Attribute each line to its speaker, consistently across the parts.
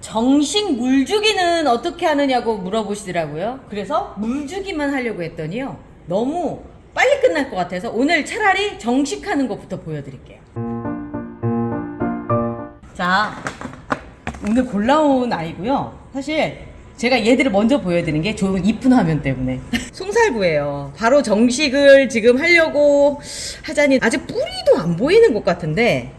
Speaker 1: 정식 물주기는 어떻게 하느냐고 물어보시더라고요. 그래서 물주기만 하려고 했더니요. 너무 빨리 끝날 것 같아서 오늘 차라리 정식하는 것부터 보여드릴게요. 자, 오늘 골라온 아이고요. 사실 제가 얘들을 먼저 보여드린 게 좀 이쁜 화면 때문에 송살구예요. 바로 정식을 지금 하려고 하자니 아직 뿌리도 안 보이는 것 같은데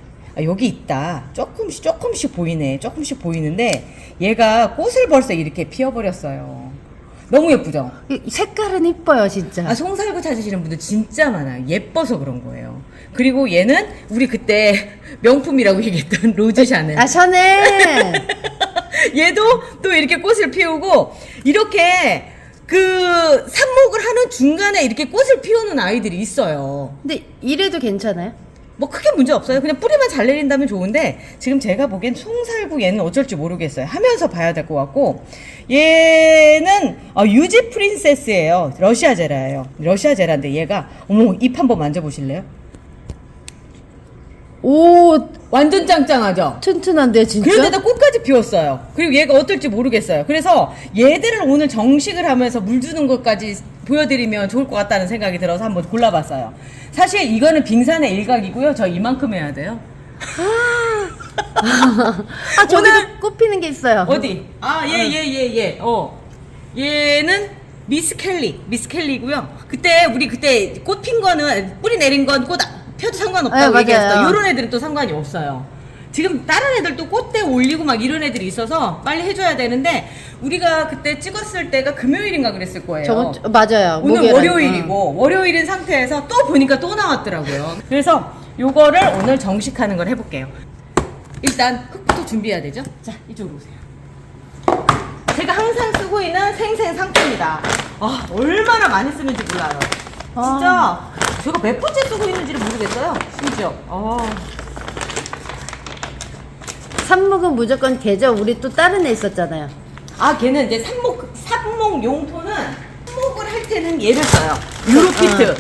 Speaker 1: 여기 있다. 조금씩 보이네. 조금씩 보이는데 얘가 꽃을 벌써 이렇게 피워버렸어요. 너무 예쁘죠?
Speaker 2: 색깔은 이뻐요, 진짜.
Speaker 1: 송살구 찾으시는 분들 진짜 많아요. 예뻐서 그런 거예요. 그리고 얘는 우리 그때 명품이라고 얘기했던 로즈 샤넬.
Speaker 2: 샤넬!
Speaker 1: 얘도 또 이렇게 꽃을 피우고 이렇게 그 삽목을 하는 중간에 이렇게 꽃을 피우는 아이들이 있어요.
Speaker 2: 근데 이래도 괜찮아요?
Speaker 1: 뭐 크게 문제 없어요. 그냥 뿌리만 잘 내린다면 좋은데 지금 제가 보기엔 송살구 얘는 어쩔지 모르겠어요. 하면서 봐야 될 것 같고 얘는 유지 프린세스예요. 러시아 제라예요. 러시아 제라인데 얘가 어머 잎 한번 만져보실래요?
Speaker 2: 오,
Speaker 1: 완전 짱짱하죠?
Speaker 2: 튼튼한데, 진짜?
Speaker 1: 그런데도 꽃까지 피웠어요. 그리고 얘가 어떨지 모르겠어요. 그래서 얘들을 오늘 정식을 하면서 물 주는 것까지 보여드리면 좋을 것 같다는 생각이 들어서 한번 골라봤어요. 사실 이거는 빙산의 일각이고요. 저 이만큼 해야 돼요.
Speaker 2: 저기도
Speaker 1: 오늘
Speaker 2: 꽃 피는 게 있어요.
Speaker 1: 어디? 얘는 미스 켈리고요. 우리 그때 꽃 핀 거는 뿌리 내린 건 꽃 펴도 상관없다고
Speaker 2: 네,
Speaker 1: 얘기했어요.
Speaker 2: 맞아요.
Speaker 1: 이런 애들은 또 상관이 없어요. 지금 다른 애들도 꽃대 올리고 막 이런 애들이 있어서 빨리 해줘야 되는데 우리가 그때 찍었을 때가 금요일인가 그랬을 거예요.
Speaker 2: 맞아요.
Speaker 1: 오늘
Speaker 2: 목요일.
Speaker 1: 월요일이고 월요일인 상태에서 또 보니까 또 나왔더라고요. 그래서 요거를 오늘 정식하는 걸 해볼게요. 일단 흙부터 준비해야 되죠. 자, 이쪽으로 오세요. 제가 항상 쓰고 있는 생생 상토입니다. 얼마나 많이 쓰는지 몰라요. 진짜 제가 몇 번째 쓰고 있는지를 모르겠어요. 심지어.
Speaker 2: 삽목은 무조건 개죠. 우리 또 다른 애 있었잖아요.
Speaker 1: 걔는 이제 삽목 용토는 삽목을 할 때는 얘를 써요. 유로피트.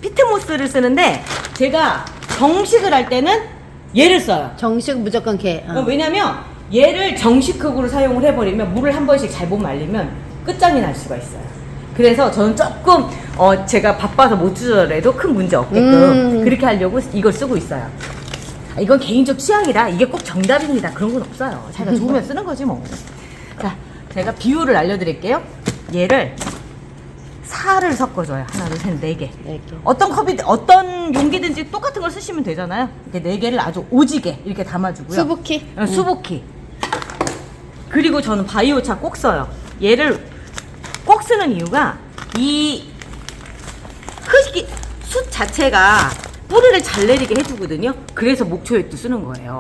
Speaker 1: 피트모스를 쓰는데 제가 정식을 할 때는 얘를 써요.
Speaker 2: 정식 무조건 개.
Speaker 1: 왜냐면 얘를 정식흙으로 사용을 해버리면 물을 한 번씩 잘못 말리면 끝장이 날 수가 있어요. 그래서 저는 조금 제가 바빠서 못 주더라도 큰 문제 없게끔 그렇게 하려고 이걸 쓰고 있어요. 이건 개인적 취향이라 이게 꼭 정답입니다. 그런 건 없어요. 자기가 좋으면 쓰는 거지 뭐. 자, 제가 비율을 알려드릴게요. 얘를 4를 섞어줘요. 하나, 둘, 셋, 4개. 어떤 용기든지 똑같은 걸 쓰시면 되잖아요. 이렇게 4개를 아주 오지게 이렇게 담아주고요.
Speaker 2: 수북히?
Speaker 1: 수북히. 그리고 저는 바이오차 꼭 써요. 얘를 꼭 쓰는 이유가 이 숯 자체가 뿌리를 잘 내리게 해주거든요. 그래서 목초액도 쓰는 거예요.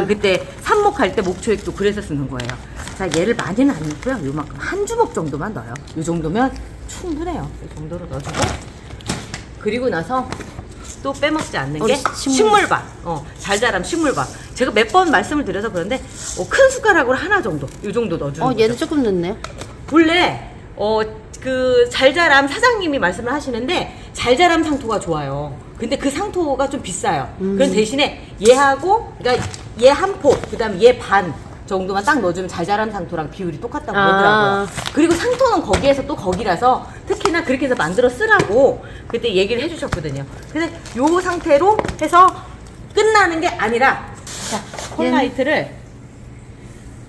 Speaker 1: 그때 삽목할 때 목초액도 그래서 쓰는 거예요. 자, 얘를 많이는 안 넣고요. 요만큼 한 주먹 정도만 넣어요. 요 정도면 충분해요. 이 정도로 넣어주고 그리고 나서 또 빼먹지 않는 게 식물밥. 잘 자란 식물밥. 제가 몇 번 말씀을 드려서 그런데 큰 숟가락으로 하나 정도, 요 정도 넣어주는 거죠.
Speaker 2: 얘는 조금 넣네요.
Speaker 1: 원래 그 잘자람 사장님이 말씀을 하시는데 잘자람 상토가 좋아요. 근데 그 상토가 좀 비싸요. 그런 대신에 얘하고 그러니까 얘 한 포, 그다음에 얘 반 정도만 딱 넣어주면 잘자람 상토랑 비율이 똑같다고 그러더라고요. 그리고 상토는 거기에서 또 거기라서 특히나 그렇게 해서 만들어 쓰라고 그때 얘기를 해주셨거든요. 근데 요 상태로 해서 끝나는 게 아니라 자, 콜라이트를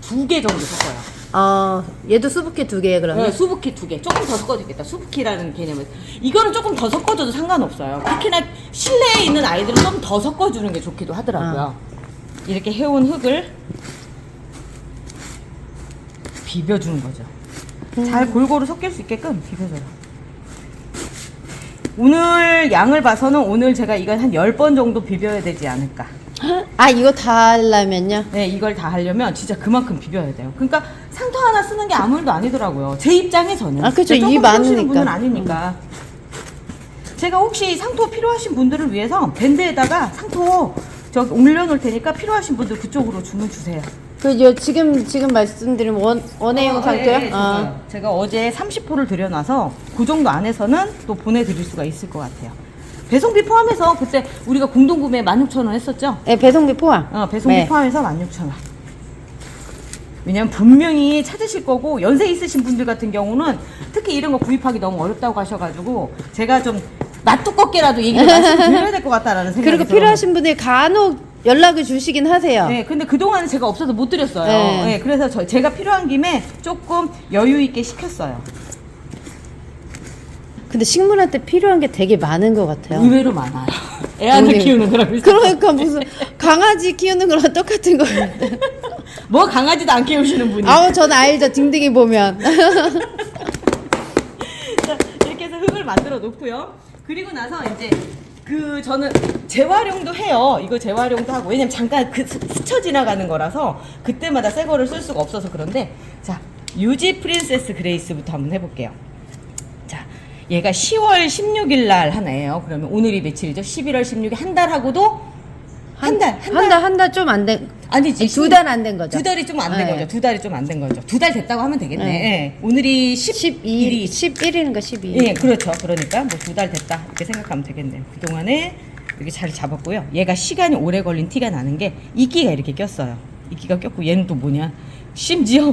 Speaker 1: 2개 정도 섞어요.
Speaker 2: 얘도 수북히 2개 그러면?
Speaker 1: 네, 수북히 2개. 조금 더 섞어도 되겠다. 수북히라는 개념은. 이거는 조금 더 섞어줘도 상관없어요. 특히나 실내에 있는 아이들은 좀 더 섞어주는 게 좋기도 하더라고요. 이렇게 해온 흙을 비벼주는 거죠. 잘 골고루 섞일 수 있게끔 비벼줘요. 오늘 양을 봐서는 오늘 제가 이걸 한 10번 정도 비벼야 되지 않을까.
Speaker 2: 이거 다 하려면요?
Speaker 1: 네, 이걸 다 하려면 진짜 그만큼 비벼야 돼요. 그러니까 상토 하나 쓰는 게 아무 일도 아니더라고요. 제 입장에서는.
Speaker 2: 그쵸.
Speaker 1: 조금
Speaker 2: 이
Speaker 1: 쓰시는
Speaker 2: 많으니까.
Speaker 1: 분은 아니니까. 제가 혹시 상토 필요하신 분들을 위해서 밴드에다가 상토 저기 올려놓을 테니까 필요하신 분들 그쪽으로 주문 주세요.
Speaker 2: 지금 말씀드린 원예용 상태요?
Speaker 1: 좋아요. 제가 어제 30호를 들여놔서 그 정도 안에서는 또 보내드릴 수가 있을 것 같아요. 배송비 포함해서 그때 우리가 공동구매 16,000원 했었죠?
Speaker 2: 네, 배송비 포함.
Speaker 1: 배송비
Speaker 2: 네.
Speaker 1: 포함해서 16,000원. 왜냐면 분명히 찾으실 거고 연세 있으신 분들 같은 경우는 특히 이런 거 구입하기 너무 어렵다고 하셔가지고 제가 좀 낯두껍게라도 얘기를 말씀드려야 될 것 같다라는 생각이
Speaker 2: 그리고
Speaker 1: 들어요.
Speaker 2: 필요하신 분이 간혹 연락을 주시긴 하세요.
Speaker 1: 네, 근데 그동안은 제가 없어서 못 드렸어요.
Speaker 2: 네.
Speaker 1: 네, 그래서 제가 필요한 김에 조금 여유 있게 시켰어요.
Speaker 2: 근데 식물한테 필요한 게 되게 많은 것 같아요.
Speaker 1: 의외로 많아요. 애아들
Speaker 2: 오늘-
Speaker 1: 키우는 거랑 비슷.
Speaker 2: 그러니까 무슨 강아지 키우는 거랑 똑같은 거 같아.
Speaker 1: 뭐 강아지도 안 키우시는 분이.
Speaker 2: 아우 전 알죠. 딩딩이 보면.
Speaker 1: 자, 이렇게 해서 흙을 만들어 놓고요. 그리고 나서 이제 저는 재활용도 해요. 이거 재활용도 하고. 왜냐면 잠깐 스쳐 지나가는 거라서 그때마다 새 거를 쓸 수가 없어서 그런데 자, 유지 프린세스 그레이스부터 한번 해볼게요. 자, 얘가 10월 16일 날 하나예요. 그러면 오늘이 며칠이죠? 11월 16일 한 달 하고도 한 달
Speaker 2: 좀 안 된.
Speaker 1: 아니지.
Speaker 2: 2달 안 된 거죠.
Speaker 1: 2달이 좀 안 된
Speaker 2: 네.
Speaker 1: 거죠. 2달이 좀 안 된 거죠. 2달 됐다고 하면 되겠네.
Speaker 2: 네.
Speaker 1: 예. 오늘이 12일이
Speaker 2: 11일인가 12일.
Speaker 1: 예, 그렇죠. 그러니까 뭐 2달 됐다 이렇게 생각하면 되겠네요. 그동안에 이렇게 자리 잡았고요. 얘가 시간이 오래 걸린 티가 나는 게 이끼가 이렇게 꼈어요. 이끼가 꼈고 얘는 또 뭐냐? 심지어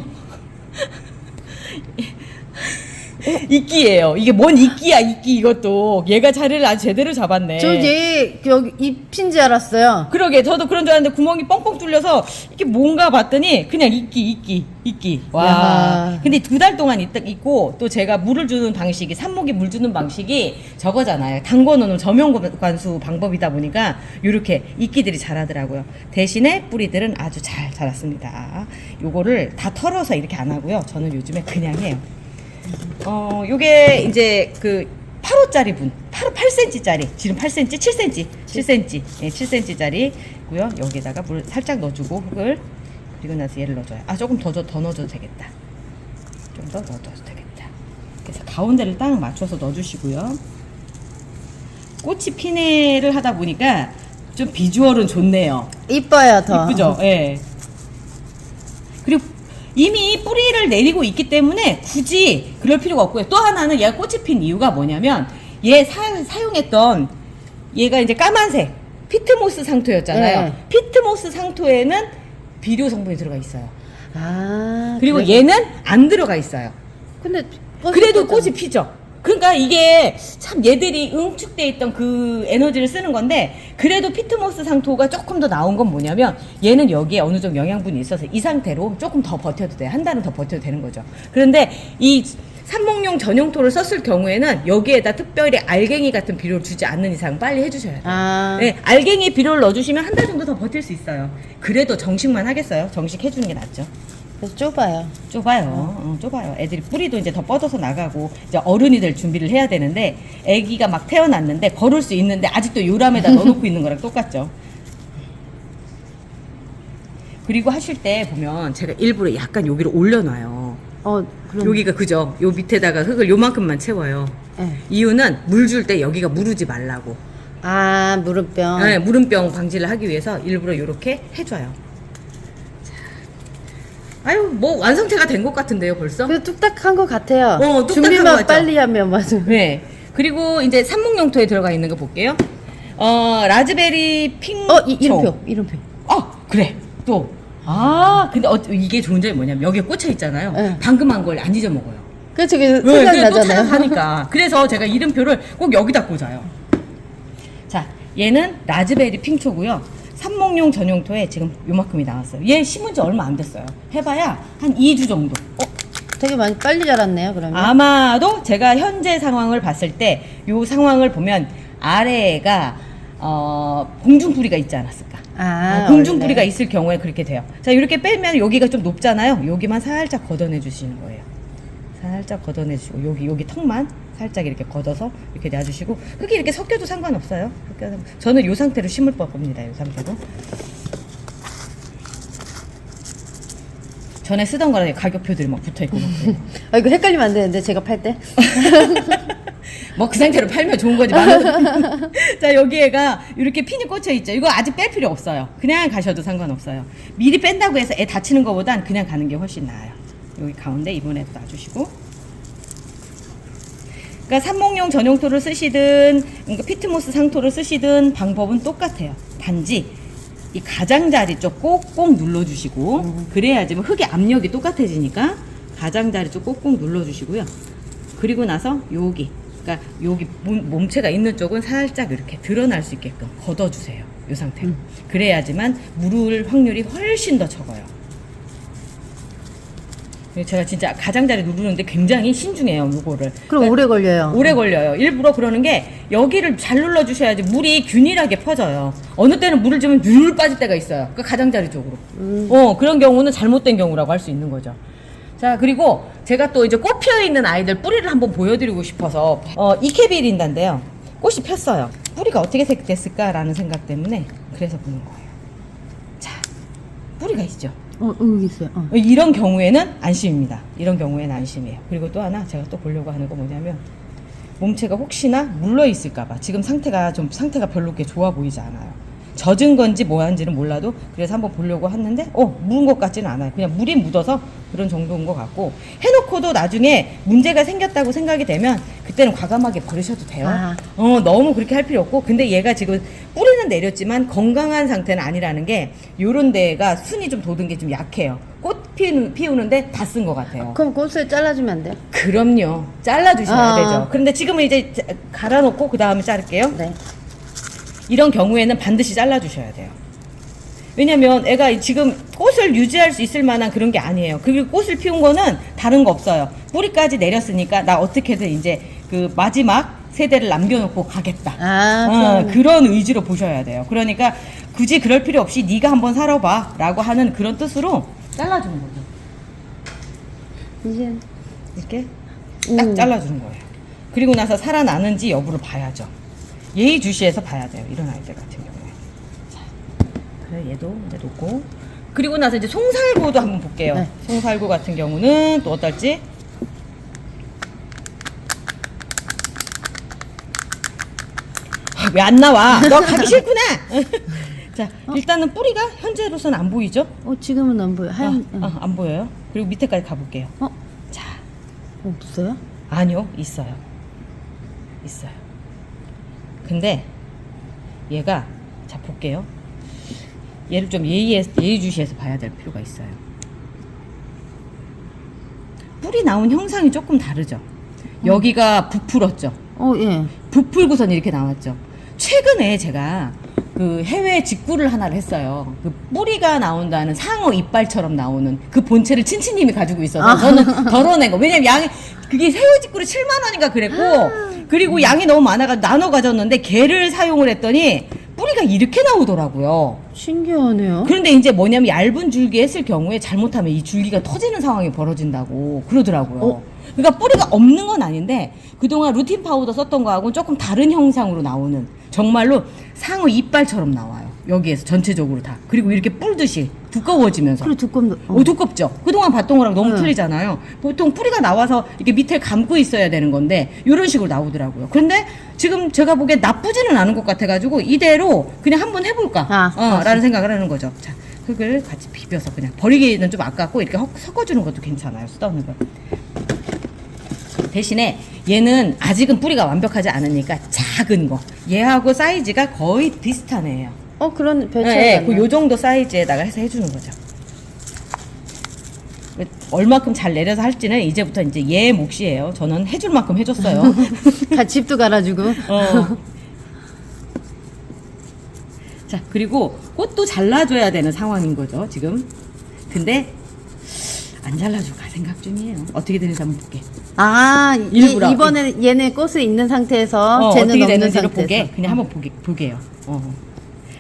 Speaker 1: 이끼예요. 이게 뭔 이끼야, 이끼 이것도. 얘가 자리를 아주 제대로 잡았네.
Speaker 2: 저 얘 여기 잎인 줄 알았어요.
Speaker 1: 그러게 저도 그런 줄 알았는데 구멍이 뻥뻥 뚫려서 이게 뭔가 봤더니 그냥 이끼. 와.
Speaker 2: 야.
Speaker 1: 근데 2달 동안 있고 또 제가 물을 주는 방식이 삽목에 물 주는 방식이 저거잖아요. 담궈놓는 저명관수 방법이다 보니까 이렇게 이끼들이 자라더라고요. 대신에 뿌리들은 아주 잘 자랐습니다. 요거를 다 털어서 이렇게 안 하고요. 저는 요즘에 그냥 해요. 요게 이제 8호짜리 분, 8cm짜리, 지금 8cm, 7cm, 7cm, 예, 7cm짜리고요. 여기다가 물 살짝 넣어주고 흙을 그리고 나서 얘를 넣어줘요. 아 조금 더 넣어줘도 되겠다. 좀 더 넣어줘도 되겠다. 그래서 가운데를 딱 맞춰서 넣어주시고요. 꽃이 피네를 하다 보니까 좀 비주얼은 좋네요.
Speaker 2: 이뻐요 더.
Speaker 1: 이쁘죠? 예. 그리고 이미 뿌리를 내리고 있기 때문에 굳이 그럴 필요가 없고요. 또 하나는 얘가 꽃이 핀 이유가 뭐냐면 얘 사용했던 얘가 이제 까만색 피트모스 상토였잖아요.
Speaker 2: 네.
Speaker 1: 피트모스 상토에는 비료 성분이 들어가 있어요.
Speaker 2: 아.
Speaker 1: 그리고
Speaker 2: 그래.
Speaker 1: 얘는 안 들어가 있어요.
Speaker 2: 근데
Speaker 1: 그래도
Speaker 2: 꽂았잖아.
Speaker 1: 꽃이 피죠. 그러니까 이게 참 얘들이 응축돼 있던 그 에너지를 쓰는 건데 그래도 피트모스 상토가 조금 더 나은 건 뭐냐면 얘는 여기에 어느 정도 영양분이 있어서 이 상태로 조금 더 버텨도 돼요. 한 달은 더 버텨도 되는 거죠. 그런데 이 삽목용 전용토를 썼을 경우에는 여기에다 특별히 알갱이 같은 비료를 주지 않는 이상 빨리 해주셔야 돼요.
Speaker 2: 아.
Speaker 1: 네, 알갱이 비료를 넣어주시면 한 달 정도 더 버틸 수 있어요. 그래도 정식만 하겠어요. 정식 해주는 게 낫죠.
Speaker 2: 그래서 좁아요.
Speaker 1: 좁아요. 좁아요. 애들이 뿌리도 이제 더 뻗어서 나가고 이제 어른이 될 준비를 해야 되는데 아기가 막 태어났는데 걸을 수 있는데 아직도 요람에다 넣어놓고 있는 거랑 똑같죠. 그리고 하실 때 보면 제가 일부러 약간 여기를 올려놔요.
Speaker 2: 그럼.
Speaker 1: 여기가 그죠? 요 밑에다가 흙을 요만큼만 채워요.
Speaker 2: 네.
Speaker 1: 이유는 물 줄 때 여기가 무르지 말라고.
Speaker 2: 아 무릎병.
Speaker 1: 네, 무름병 방지를 하기 위해서 일부러 이렇게 해줘요. 아유, 뭐 완성체가 된 것 같은데요, 벌써?
Speaker 2: 그래도 뚝딱한 것 같아요.
Speaker 1: 뚝딱한 것
Speaker 2: 준비만
Speaker 1: 같죠?
Speaker 2: 빨리 하면 맞아.
Speaker 1: 네. 그리고 이제 삽목용토에 들어가 있는 거 볼게요. 라즈베리 핑.
Speaker 2: 이름표.
Speaker 1: 그래. 또. 근데 이게 좋은 점이 뭐냐면 여기에 꽂혀 있잖아요.
Speaker 2: 네.
Speaker 1: 방금 한 걸 안 잊어먹어요.
Speaker 2: 그래서 그게
Speaker 1: 네,
Speaker 2: 생각이
Speaker 1: 그래, 또
Speaker 2: 나잖아요.
Speaker 1: 찾아가니까. 그래서 제가 이름표를 꼭 여기다 꽂아요. 자, 얘는 라즈베리 핑초고요. 삽목용 전용토에 지금 요만큼이 나왔어요. 얘 심은 지 얼마 안 됐어요. 해봐야 한 2주 정도.
Speaker 2: 되게 많이 빨리 자랐네요. 그러면.
Speaker 1: 아마도 제가 현재 상황을 봤을 때 요 상황을 보면 아래가 공중뿌리가 있지 않았을까? 공중뿌리가
Speaker 2: 원래.
Speaker 1: 있을 경우에 그렇게 돼요. 자, 이렇게 빼면 여기가 좀 높잖아요. 여기만 살짝 걷어내 주시는 거예요. 살짝 걷어내 주시고 여기 턱만 살짝 이렇게 걷어서 이렇게 놔주시고 흙이 이렇게 섞여도 상관없어요. 저는 요 상태로 심을 법입니다. 요 상태로. 전에 쓰던 거랑 가격표들이 막 붙어있고 막 그래요.
Speaker 2: 이거 헷갈리면 안 되는데 제가 팔 때.
Speaker 1: 뭐 그 상태로 팔면 좋은 거지. 자, 여기에가 이렇게 핀이 꽂혀 있죠. 이거 아직 뺄 필요 없어요. 그냥 가셔도 상관없어요. 미리 뺀다고 해서 애 다치는 것보단 그냥 가는 게 훨씬 나아요. 여기 가운데 이번에도 놔주시고. 그러니까 삽목용 전용토를 쓰시든 그러니까 피트모스 상토를 쓰시든 방법은 똑같아요. 단지 이 가장자리 쪽 꼭꼭 눌러주시고 그래야지 뭐 흙의 압력이 똑같아지니까 가장자리 쪽 꼭꼭 눌러주시고요. 그리고 나서 여기 그러니까 여기 몸체가 있는 쪽은 살짝 이렇게 드러날 수 있게끔 걷어주세요. 이 상태로. 그래야지만 물을 확률이 훨씬 더 적어요. 제가 진짜 가장자리 누르는데 굉장히 신중해요, 요거를.
Speaker 2: 그럼 오래 걸려요.
Speaker 1: 오래 걸려요. 일부러 그러는 게 여기를 잘 눌러주셔야지 물이 균일하게 퍼져요. 어느 때는 물을 주면 율 빠질 때가 있어요. 그 가장자리 쪽으로. 그런 경우는 잘못된 경우라고 할 수 있는 거죠. 자, 그리고 제가 또 이제 꽃 피어 있는 아이들 뿌리를 한번 보여드리고 싶어서 이케비린다인데요. 꽃이 폈어요. 뿌리가 어떻게 됐을까라는 생각 때문에 그래서 보는 거예요. 자, 뿌리가 있죠.
Speaker 2: 여기 있어요.
Speaker 1: 이런 경우에는 안심입니다. 이런 경우에는 안심이에요. 그리고 또 하나 제가 또 보려고 하는 거 뭐냐면 몸체가 혹시나 물러 있을까봐 지금 상태가 별로 그렇게 좋아 보이지 않아요. 젖은 건지 뭐한지는 몰라도 그래서 한번 보려고 했는데 묻은 것 같지는 않아요. 그냥 물이 묻어서 그런 정도인 것 같고 해놓고도 나중에 문제가 생겼다고 생각이 되면 그때는 과감하게 버리셔도 돼요. 너무 그렇게 할 필요 없고 근데 얘가 지금 뿌리는 내렸지만 건강한 상태는 아니라는 게 요런 데가 순이 좀 돋은 게 좀 약해요. 꽃 피우는데 다 쓴 것 같아요.
Speaker 2: 그럼 꽃을 잘라주면 안 돼요?
Speaker 1: 그럼요. 잘라주셔야 되죠. 그런데 지금은 이제 갈아놓고 그 다음에 자를게요.
Speaker 2: 네.
Speaker 1: 이런 경우에는 반드시 잘라주셔야 돼요. 왜냐면 애가 지금 꽃을 유지할 수 있을 만한 그런 게 아니에요. 그리고 꽃을 피운 거는 다른 거 없어요. 뿌리까지 내렸으니까 나 어떻게든 이제 그 마지막 세대를 남겨놓고 가겠다. 그런 의지로 보셔야 돼요. 그러니까 굳이 그럴 필요 없이 네가 한번 살아봐 라고 하는 그런 뜻으로 잘라주는 거죠.
Speaker 2: 이제
Speaker 1: 이렇게 딱 잘라주는 거예요. 그리고 나서 살아나는지 여부를 봐야죠. 예의주시해서 봐야 돼요. 이런 아이들 같은 경우에. 자, 그래 얘도 이제 놓고 그리고 나서 이제 송살구도 한번 볼게요.
Speaker 2: 네.
Speaker 1: 송살구 같은 경우는 또 어떨지? 왜 안 나와? 너 가기 싫구나. 자, 일단은 뿌리가 현재로서는 안 보이죠?
Speaker 2: 지금은 안 보여. 하얀.
Speaker 1: 안 보여요. 그리고 밑에까지 가볼게요. 자,
Speaker 2: 없어요?
Speaker 1: 아니요, 있어요. 있어요. 근데 얘가 자 볼게요. 얘를 좀 예의주시해서 봐야 될 필요가 있어요. 뿌리 나온 형상이 조금 다르죠. 여기가 부풀었죠.
Speaker 2: 예.
Speaker 1: 부풀고선 이렇게 나왔죠. 최근에 제가 그 해외 직구를 하나를 했어요. 그 뿌리가 나온다는 상어 이빨처럼 나오는 그 본체를 친치님이 가지고 있어서 저는 덜어낸 거. 왜냐면 양이 그게 새우 직구를 7만 원인가 그랬고 그리고 양이 너무 많아가지고 나눠 가졌는데 걔를 사용을 했더니 뿌리가 이렇게 나오더라고요.
Speaker 2: 신기하네요.
Speaker 1: 그런데 이제 뭐냐면 얇은 줄기 했을 경우에 잘못하면 이 줄기가 터지는 상황이 벌어진다고 그러더라고요. 그러니까 뿌리가 없는 건 아닌데 그동안 루틴 파우더 썼던 거하고는 조금 다른 형상으로 나오는 정말로 상어 이빨처럼 나와요. 여기에서 전체적으로 다. 그리고 이렇게 뿔듯이 두꺼워지면서.
Speaker 2: 그래 두껍네.
Speaker 1: 두껍죠. 그동안 봤던 거랑 너무 틀리잖아요. 보통 뿌리가 나와서 이렇게 밑에 감고 있어야 되는 건데 이런 식으로 나오더라고요. 그런데 지금 제가 보기엔 나쁘지는 않은 것 같아가지고 이대로 그냥 한번 해볼까 라는 생각을 하는 거죠. 자, 흙을 같이 비벼서 그냥 버리기는 좀 아깝고 이렇게 섞어주는 것도 괜찮아요. 쓰다는 거. 대신에 얘는 아직은 뿌리가 완벽하지 않으니까 작은 거 얘하고 사이즈가 거의 비슷한 애예요.
Speaker 2: 그런 별 차이가
Speaker 1: 네, 요 정도 사이즈에다가 해서 해주는 거죠. 얼마큼 잘 내려서 할지는 이제부터 이제 얘 몫이에요. 저는 해줄 만큼 해줬어요.
Speaker 2: 집도 갈아주고.
Speaker 1: 자, 그리고 꽃도 잘라줘야 되는 상황인 거죠, 지금. 근데 안 잘라줄까 생각 중이에요. 어떻게 되는지 한번 볼게. 일부러.
Speaker 2: 이번에 얘네 꽃을 있는 상태에서 쟤는
Speaker 1: 어떻게
Speaker 2: 없는
Speaker 1: 되는지를
Speaker 2: 상태에서.
Speaker 1: 보게 그냥 한번 보게요.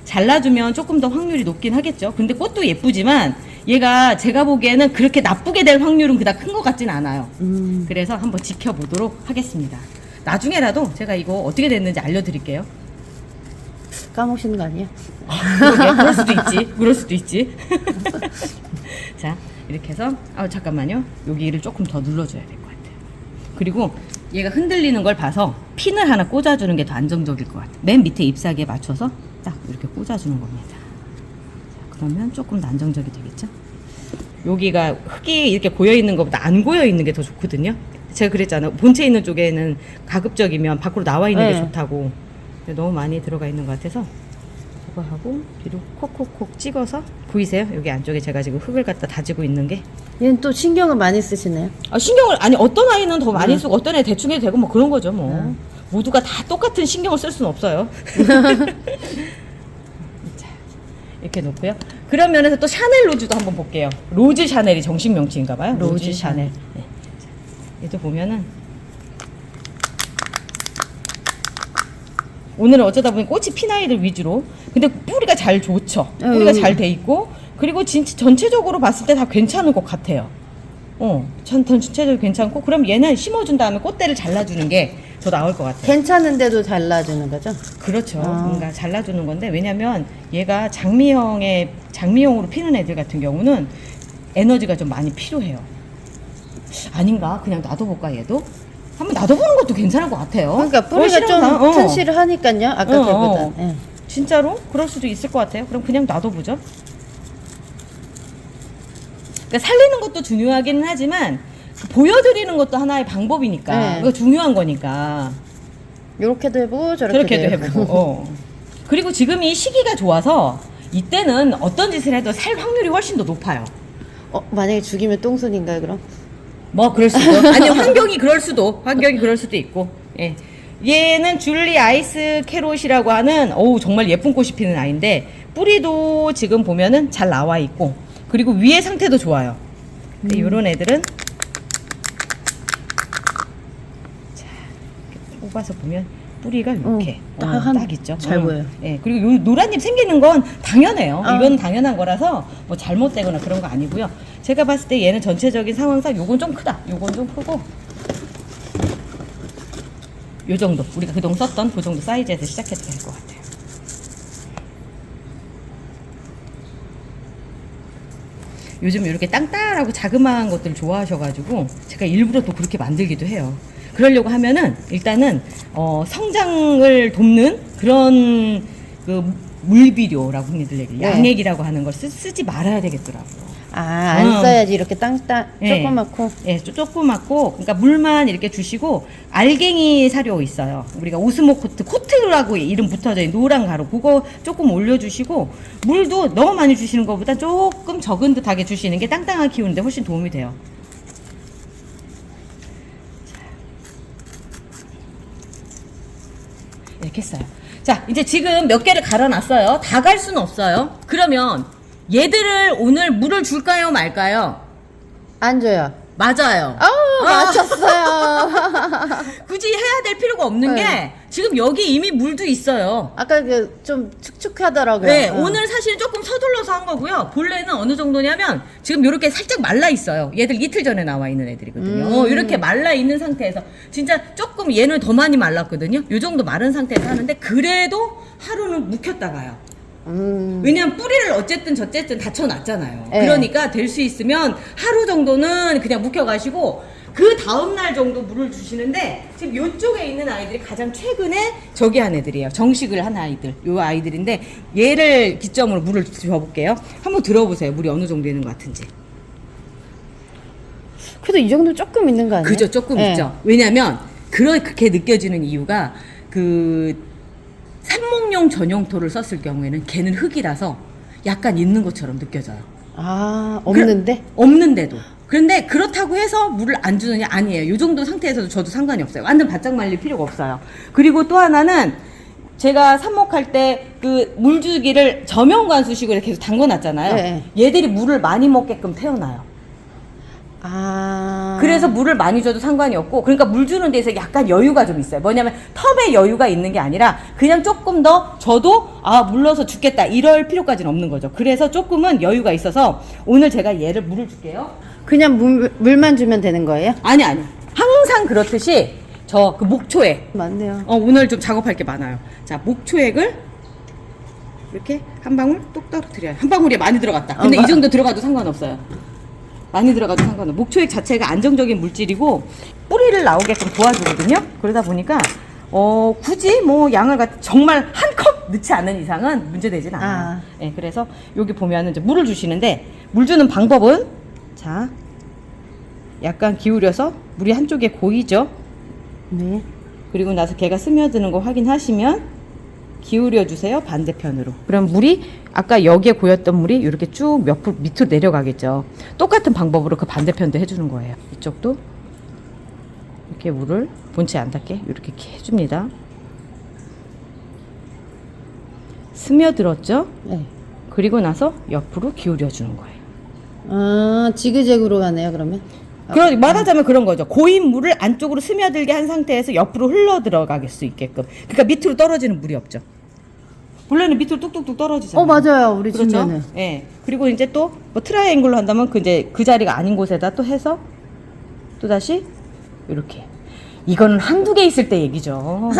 Speaker 1: 잘라주면 조금 더 확률이 높긴 하겠죠. 근데 꽃도 예쁘지만 얘가 제가 보기에는 그렇게 나쁘게 될 확률은 그닥 큰 것 같진 않아요. 그래서 한번 지켜보도록 하겠습니다. 나중에라도 제가 이거 어떻게 됐는지 알려드릴게요.
Speaker 2: 까먹으시는 거 아니에요?
Speaker 1: 그럴 수도 있지. 그럴 수도 있지. 자, 이렇게 해서 잠깐만요. 여기를 조금 더 눌러줘야 될 것 같아요. 그리고 얘가 흔들리는 걸 봐서 핀을 하나 꽂아주는 게 더 안정적일 것 같아요. 맨 밑에 잎사귀에 맞춰서 딱 이렇게 꽂아주는 겁니다. 자, 그러면 조금 더 안정적이 되겠죠? 여기가 흙이 이렇게 고여있는 것보다 안 고여있는 게 더 좋거든요. 제가 그랬잖아요. 본체 있는 쪽에는 가급적이면 밖으로 나와 있는 게 좋다고. 근데 너무 많이 들어가 있는 것 같아서 이거 하고 뒤로 콕콕콕 찍어서 보이세요? 여기 안쪽에 제가 지금 흙을 갖다 다지고 있는 게.
Speaker 2: 얘는 또 신경을 많이 쓰시네요.
Speaker 1: 신경을 아니 어떤 아이는 더 많이 쓰고 어떤 애 대충 해도 되고 뭐 그런 거죠 뭐. 모두가 다 똑같은 신경을 쓸 수는 없어요. 자, 이렇게 놓고요. 그런 면에서 또 샤넬 로즈도 한번 볼게요. 로즈 샤넬이 정식 명칭인가 봐요. 로즈 샤넬. 네. 자, 얘도 보면은 오늘은 어쩌다 보니 꽃이 핀 아이들 위주로. 근데 뿌리가 잘 좋죠. 뿌리가 잘 돼 있고 그리고 진짜 전체적으로 봤을 때 다 괜찮은 것 같아요. 전체적으로 괜찮고 그럼 얘는 심어준 다음에 꽃대를 잘라주는 게 더 나을 것 같아요.
Speaker 2: 괜찮은데도 잘라주는 거죠?
Speaker 1: 그렇죠. 뭔가 잘라주는 건데 왜냐면 얘가 장미형으로 피는 애들 같은 경우는 에너지가 좀 많이 필요해요. 아닌가? 그냥 놔둬볼까 얘도? 한번 놔둬보는 것도 괜찮을 것 같아요.
Speaker 2: 그러니까 뿌리가 좀 튼실을 하니까요. 아까 걔보다. 예.
Speaker 1: 진짜로? 그럴 수도 있을 것 같아요. 그럼 그냥 놔둬보죠. 그러니까 살리는 것도 중요하기는 하지만 보여드리는 것도 하나의 방법이니까.
Speaker 2: 네.
Speaker 1: 그거 중요한 거니까.
Speaker 2: 요렇게도 해보고 저렇게도
Speaker 1: 해보고. 그리고 지금 이 시기가 좋아서 이때는 어떤 짓을 해도 살 확률이 훨씬 더 높아요.
Speaker 2: 만약에 죽이면 똥손인가요 그럼?
Speaker 1: 뭐 그럴 수도. 아니 환경이 그럴 수도 있고. 예. 얘는 줄리 아이스 캐롯이라고 하는 정말 예쁜 꽃이 피는 아이인데 뿌리도 지금 보면은 잘 나와 있고 그리고 위의 상태도 좋아요. 이런 애들은 자 이렇게 뽑아서 보면 뿌리가 이렇게 딱 있죠.
Speaker 2: 잘 보여요.
Speaker 1: 예. 그리고 요 노란 잎 생기는 건 당연해요. 이건 당연한 거라서 뭐 잘못되거나 그런 거 아니고요. 제가 봤을 때 얘는 전체적인 상황상 요건 좀 크다. 요건 좀 크고 요 정도 우리가 그동안 썼던 그 정도 사이즈에서 시작해도 될 것 같아요. 요즘 이렇게 땅땅하고 자그마한 것들 좋아하셔가지고 제가 일부러 또 그렇게 만들기도 해요. 그러려고 하면은 일단은 성장을 돕는 그런 그 물비료라고 흔히들 얘기해요.
Speaker 2: 네.
Speaker 1: 양액이라고 하는 걸 쓰지 말아야 되겠더라고요.
Speaker 2: 안 써야지. 이렇게
Speaker 1: 예.
Speaker 2: 조그맣고.
Speaker 1: 예, 조그맣고, 그러니까 물만 이렇게 주시고, 알갱이 사료 있어요. 우리가 오스모코트, 코트라고 이름 붙어져 있는 노란 가루, 그거 조금 올려주시고, 물도 너무 많이 주시는 것보다 조금 적은 듯하게 주시는 게 땅땅하게 키우는데 훨씬 도움이 돼요. 이렇게 했어요. 자, 이제 지금 몇 개를 갈아놨어요. 다 갈 수는 없어요. 그러면 얘들을 오늘 물을 줄까요, 말까요?
Speaker 2: 안 줘요.
Speaker 1: 맞아요.
Speaker 2: 맞췄어요.
Speaker 1: 굳이 해야 될 필요가 없는
Speaker 2: 네.
Speaker 1: 게 지금 여기 이미 물도 있어요.
Speaker 2: 아까 좀 축축하더라고요.
Speaker 1: 네, 오늘 사실 조금 서둘러서 한 거고요. 본래는 어느 정도냐면 지금 이렇게 살짝 말라 있어요. 얘들 이틀 전에 나와 있는 애들이거든요. 이렇게 말라 있는 상태에서 진짜 조금 얘는 더 많이 말랐거든요. 이 정도 마른 상태에서 하는데 그래도 하루는 묵혔다가요. 왜냐면 뿌리를 어쨌든 다쳐놨잖아요.
Speaker 2: 네.
Speaker 1: 그러니까 될 수 있으면 하루 정도는 그냥 묵혀가시고 그 다음날 정도 물을 주시는데 지금 요쪽에 있는 아이들이 가장 최근에 저기 한 애들이에요. 정식을 한 아이들. 요 아이들인데 얘를 기점으로 물을 줘볼게요. 한번 들어보세요. 물이 어느 정도 있는 것 같은지.
Speaker 2: 그래도 이 정도 조금 있는 거 아니에요?
Speaker 1: 그죠, 조금
Speaker 2: 네.
Speaker 1: 있죠. 왜냐면 그렇게 느껴지는 이유가 삽목용 전용토를 썼을 경우에는 걔는 흙이라서 약간 있는 것처럼 느껴져요.
Speaker 2: 없는데?
Speaker 1: 없는데도. 그런데 그렇다고 해서 물을 안 주느냐? 아니에요. 이 정도 상태에서도 저도 상관이 없어요. 완전 바짝 말릴 필요가 없어요. 그리고 또 하나는 제가 삽목할 때 그 물주기를 저면관수식으로 계속 담궈놨잖아요.
Speaker 2: 네.
Speaker 1: 얘들이 물을 많이 먹게끔 태워놔요. 그래서 물을 많이 줘도 상관이 없고, 그러니까 물 주는 데서 약간 여유가 좀 있어요. 뭐냐면 텀에 여유가 있는 게 아니라 그냥 조금 더 줘도 물러서 죽겠다 이럴 필요까지는 없는 거죠. 그래서 조금은 여유가 있어서 오늘 제가 얘를 물을 줄게요.
Speaker 2: 그냥 물만 주면 되는 거예요?
Speaker 1: 아니 항상 그렇듯이 그 목초액
Speaker 2: 맞네요.
Speaker 1: 오늘 좀 작업할 게 많아요. 자, 목초액을 이렇게 한 방울 똑 떨어뜨려요. 한 방울이 많이 들어갔다. 근데 이 정도 들어가도 상관없어요. 많이 들어가도 상관없어요. 목초액 자체가 안정적인 물질이고 뿌리를 나오게끔 도와주거든요. 그러다 보니까 굳이 뭐 양을 정말 한 컵 넣지 않는 이상은 문제되진 않아요. 네, 그래서 여기 보면은 이제 물을 주시는데 물 주는 방법은 자, 약간 기울여서 물이 한쪽에 고이죠.
Speaker 2: 네.
Speaker 1: 그리고 나서 걔가 스며드는 거 확인하시면 기울여 주세요. 반대편으로. 그럼 물이 아까 여기에 고였던 물이 이렇게 쭉 밑으로 내려가겠죠. 똑같은 방법으로 그 반대편도 해주는 거예요. 이쪽도 이렇게 물을 본체 안 닿게 이렇게 해줍니다. 스며들었죠?
Speaker 2: 네.
Speaker 1: 그리고 나서 옆으로 기울여 주는 거예요.
Speaker 2: 아, 지그재그로 가네요, 그러면.
Speaker 1: 말하자면 그런 거죠. 고인 물을 안쪽으로 스며들게 한 상태에서 옆으로 흘러 들어갈 수 있게끔. 그러니까 밑으로 떨어지는 물이 없죠. 원래는 밑으로 뚝뚝뚝 떨어지잖아요.
Speaker 2: 맞아요. 우리
Speaker 1: 그렇죠?
Speaker 2: 집면은.
Speaker 1: 예. 그리고 이제 또 뭐 트라이앵글로 한다면 그 자리가 아닌 곳에다 또 해서 또 다시 이렇게. 이거는 한두 개 있을 때 얘기죠.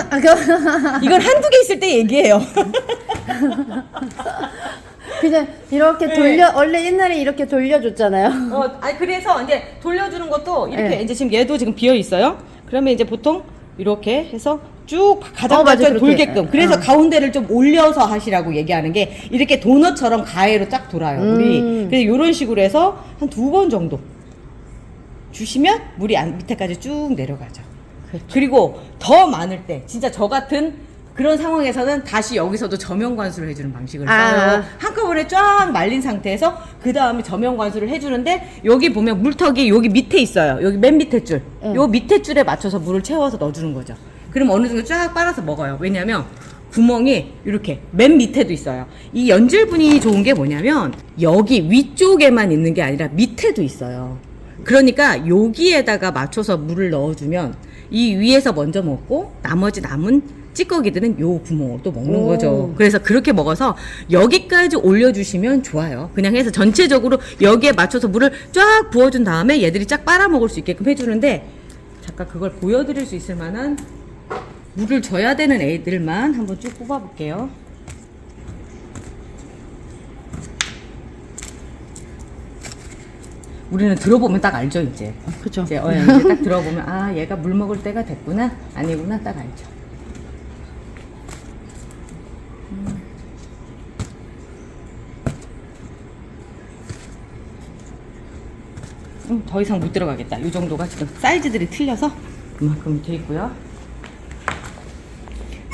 Speaker 1: 이건 한두 개 있을 때 얘기예요.
Speaker 2: 그냥 이렇게
Speaker 1: 네.
Speaker 2: 원래 옛날에 이렇게 돌려줬잖아요.
Speaker 1: 그래서 이제 돌려주는 것도 이렇게
Speaker 2: 네.
Speaker 1: 이제 지금 얘도 지금 비어 있어요. 그러면 이제 보통 이렇게 해서 쭉 가장
Speaker 2: 맞아,
Speaker 1: 발전
Speaker 2: 그렇게.
Speaker 1: 돌게끔. 그래서 가운데를 좀 올려서 하시라고 얘기하는 게 이렇게 도넛처럼 가해로 쫙 돌아요. 물이. 그래서 이런 식으로 해서 한 2번 정도 주시면 물이 밑에까지 쭉 내려가죠.
Speaker 2: 그렇죠.
Speaker 1: 그리고 더 많을 때 진짜 저 같은 그런 상황에서는 다시 여기서도 저면 관수를 해주는 방식을 써요. 한꺼번에 쫙 말린 상태에서 그 다음에 저면 관수를 해주는데 여기 보면 물턱이 여기 밑에 있어요. 여기 맨 밑에 줄. 요 밑에 줄에 맞춰서 물을 채워서 넣어주는 거죠. 그럼 어느 정도 쫙 빨아서 먹어요. 왜냐면 구멍이 이렇게 맨 밑에도 있어요. 이 연질분이 좋은 게 뭐냐면 여기 위쪽에만 있는 게 아니라 밑에도 있어요. 그러니까 여기에다가 맞춰서 물을 넣어주면 이 위에서 먼저 먹고 나머지 남은 찌꺼기들은 요 구멍으로 또 먹는 거죠. 그래서 그렇게 먹어서 여기까지 올려주시면 좋아요. 그냥 해서 전체적으로 여기에 맞춰서 물을 쫙 부어준 다음에 얘들이 쫙 빨아먹을 수 있게끔 해주는데 잠깐 그걸 보여드릴 수 있을 만한 물을 줘야 되는 애들만 한번 쭉 뽑아볼게요. 우리는 들어보면 딱 알죠, 이제.
Speaker 2: 그죠.
Speaker 1: 이제 딱 들어보면, 아, 얘가 물 먹을 때가 됐구나, 아니구나, 딱 알죠. 더 이상 못 들어가겠다. 이 정도가 지금 사이즈들이 틀려서 그만큼 돼 있고요.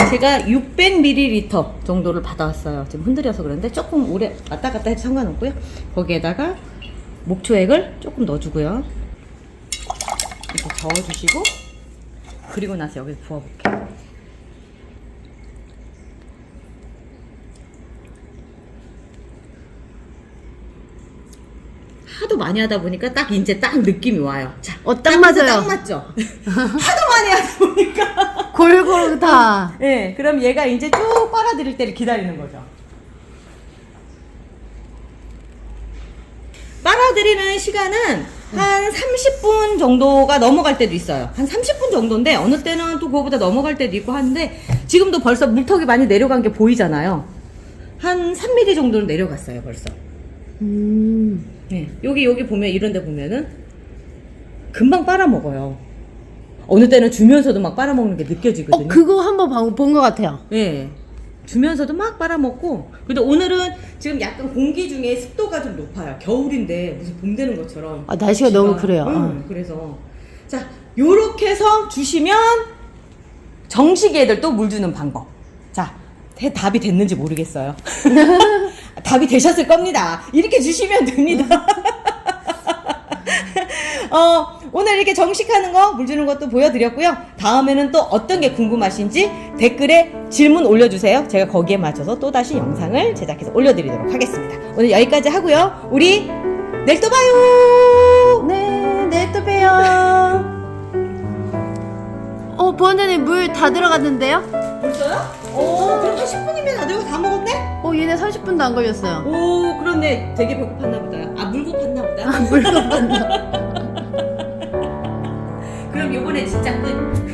Speaker 1: 제가 600ml 정도를 받아왔어요. 지금 흔들려서 그런데 조금 오래 왔다 갔다 해도 상관없고요. 거기에다가 목초액을 조금 넣어주고요. 이렇게 저어주시고 그리고 나서 여기 부어볼게요. 하도 많이 하다 보니까 딱 이제 딱 느낌이 와요. 자,
Speaker 2: 딱 맞아요.
Speaker 1: 딱 맞죠? 하도 많이 하다 보니까
Speaker 2: 골고루 다.
Speaker 1: 네, 그럼 얘가 이제 쭉 빨아들일 때를 기다리는 거죠. 빨아들이는 시간은 한 30분 정도가 넘어갈 때도 있어요. 한 30분 정도인데 어느 때는 또 그거보다 넘어갈 때도 있고 하는데 지금도 벌써 물턱이 많이 내려간 게 보이잖아요. 한 3mm 정도는 내려갔어요, 벌써. 네, 여기 보면 이런 데 보면은 금방 빨아먹어요. 어느 때는 주면서도 막 빨아먹는 게 느껴지거든요.
Speaker 2: 그거 한번 본 것 같아요.
Speaker 1: 네. 주면서도 막 빨아먹고. 근데 오늘은 지금 약간 공기 중에 습도가 좀 높아요. 겨울인데 무슨 봄 되는 것처럼.
Speaker 2: 날씨가 너무 그래요.
Speaker 1: 그래서. 자, 요렇게 해서 주시면 정식이 애들 또 물 주는 방법. 자, 답이 됐는지 모르겠어요. 답이 되셨을 겁니다. 이렇게 주시면 됩니다. 오늘 이렇게 정식하는 거, 물 주는 것도 보여드렸고요. 다음에는 또 어떤 게 궁금하신지 댓글에 질문 올려주세요. 제가 거기에 맞춰서 또다시 영상을 제작해서 올려드리도록 하겠습니다. 오늘 여기까지 하고요. 우리 내일 또 봐요.
Speaker 2: 네, 내일 또 봬요. 보은이는 물 다 들어갔는데요?
Speaker 1: 벌써요? 그럼 한 10분이면 다 먹었네?
Speaker 2: 얘네 30분도 안 걸렸어요.
Speaker 1: 오, 그렇네. 되게 배고팠나 보다. 아, 물 고팠나 보다.
Speaker 2: 물 고팠나.
Speaker 1: 그럼 요번에 진짜 끝.